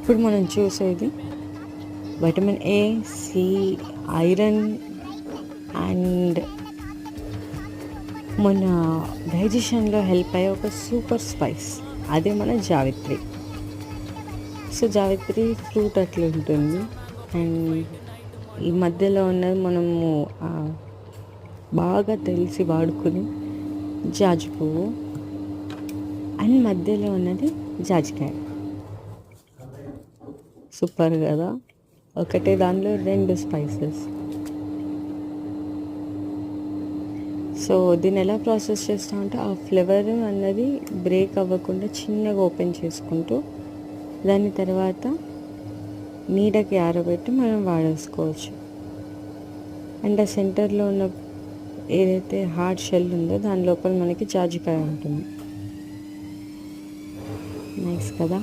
ఇప్పుడు మనం చూసేది vitamin A, C, iron and మన డైజెషన్లో హెల్ప్ అయ్యే ఒక సూపర్ స్పైస్, అదే మన జావిత్రి. సో జావిత్రి ఫ్రూట్ అట్లా ఉంటుంది, అండ్ ఈ మధ్యలో ఉన్నది మనము బాగా తెలిసి వాడుకుని జాజి పువ్వు, అండ్ మధ్యలో ఉన్నది జాజికాయ. సూపర్ కదా, ఒకటే దానిలో 2 స్పైసెస్. సో దీన్ని ఎలా ప్రాసెస్ చేస్తామంటే ఆ ఫ్లేవర్ అన్నది బ్రేక్ అవ్వకుండా చిన్నగా ఓపెన్ చేసుకుంటూ దాని తర్వాత నీడకి ఆరబెట్టి మనం వాడేసుకోవచ్చు. అండ్ ఆ సెంటర్లో ఉన్న ఏదైతే హార్డ్ షెల్ ఉందో దాని లోపల మనకి జాజికాయ ఉంటుంది. నైస్ కదా.